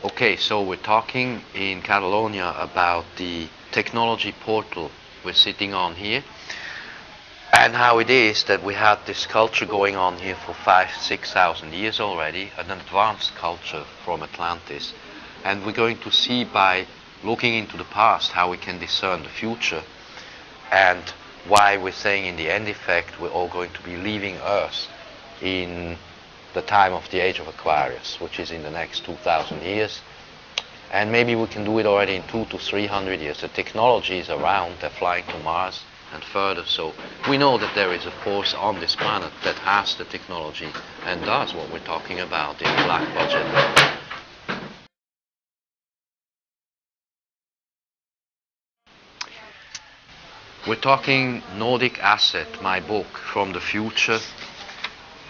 Okay, so we're talking in Catalonia about the technology portal we're sitting on here, and how it is that we had this culture going on here for 5,000-6,000 years already, an advanced culture from Atlantis, and we're going to see by looking into the past how we can discern the future, and why we're saying in the end effect we're all going to be leaving Earth in the time of the age of Aquarius, which is in the next 2,000 years. And maybe we can do it already in 200 to 300 years. The technology is around, they're flying to Mars and further, so we know that there is a force on this planet that has the technology and does what we're talking about in Black Budget. We're talking Nordic Asset, my book from the future,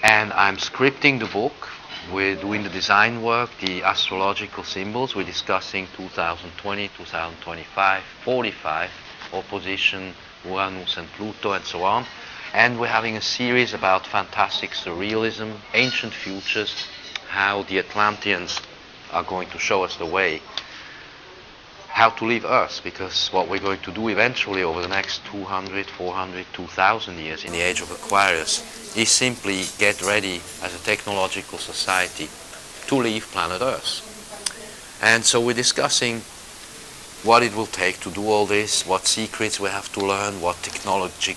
and I'm scripting the book. We're doing the design work, the astrological symbols. We're discussing 2020, 2025, 45, opposition, Uranus and Pluto, and so on. And we're having a series about fantastic surrealism, ancient futures, how the Atlanteans are going to show us the way, how to leave Earth, because what we're going to do eventually over the next 200, 400, 2,000 years in the age of Aquarius is simply get ready as a technological society to leave planet Earth. And so we're discussing what it will take to do all this, what secrets we have to learn, what technology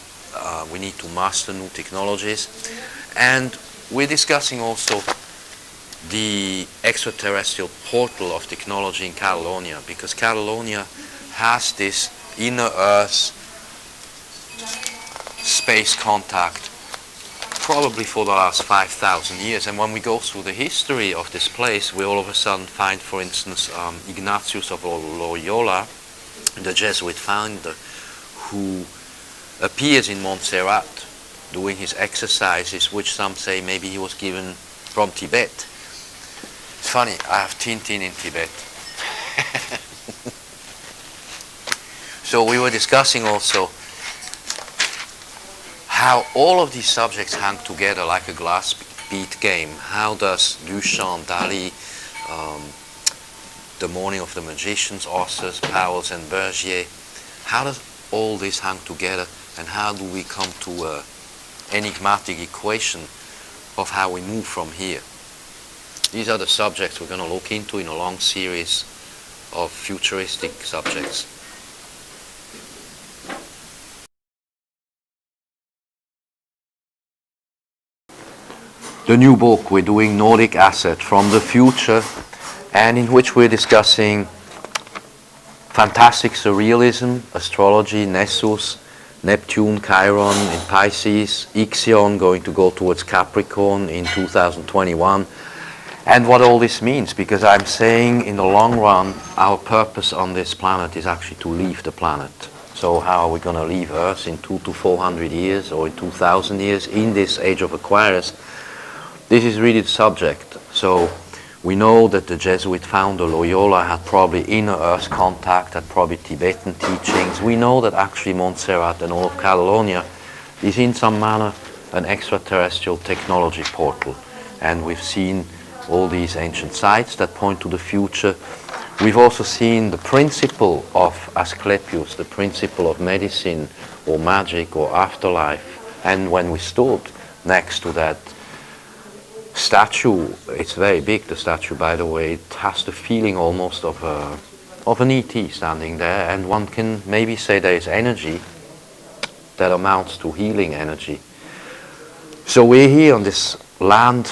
we need to master, new technologies. And we're discussing also the extraterrestrial portal of technology in Catalonia, because Catalonia has this inner Earth space contact probably for the last 5,000 years. And when we go through the history of this place, we all of a sudden find, for instance, Ignatius of Loyola, the Jesuit founder, who appears in Montserrat doing his exercises, which some say maybe he was given from Tibet. It's funny, I have Tintin in Tibet. So we were discussing also how all of these subjects hang together like a glass bead game. How does Duchamp, Dali, The Morning of the Magicians, authors, Powells and Bergier, how does all this hang together, and how do we come to an enigmatic equation of how we move from here? These are the subjects we're going to look into in a long series of futuristic subjects. The new book, we're doing Nordic Asset from the future, and in which we're discussing fantastic surrealism, astrology, Nessus, Neptune, Chiron in Pisces, Ixion going to go towards Capricorn in 2021, and what all this means, because I'm saying in the long run our purpose on this planet is actually to leave the planet. So how are we going to leave Earth in 200 to 400 years or in 2,000 years in this age of Aquarius? This is really the subject. So we know that the Jesuit founder Loyola had probably inner Earth contact, had probably Tibetan teachings. We know that actually Montserrat and all of Catalonia is in some manner an extraterrestrial technology portal. And we've seen all these ancient sites that point to the future. We've also seen the principle of Asclepius, the principle of medicine or magic or afterlife. And when we stood next to that statue, it's very big, the statue, by the way, it has the feeling almost of an ET standing there, and one can maybe say there is energy that amounts to healing energy. So we're here on this land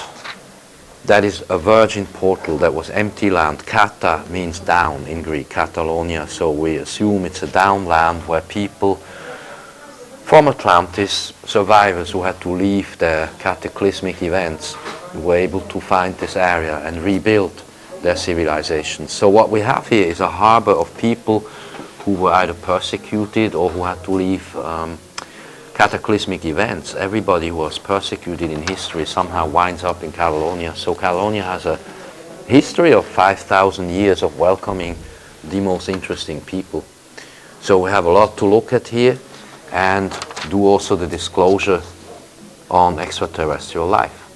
that is a virgin portal, that was empty land. Kata means down in Greek, Catalonia, so we assume it's a down land where people from Atlantis, survivors who had to leave their cataclysmic events, were able to find this area and rebuild their civilization. So what we have here is a harbor of people who were either persecuted or who had to leave cataclysmic events. Everybody who was persecuted in history somehow winds up in Catalonia. So Catalonia has a history of 5,000 years of welcoming the most interesting people. So we have a lot to look at here, and do also the disclosure on extraterrestrial life.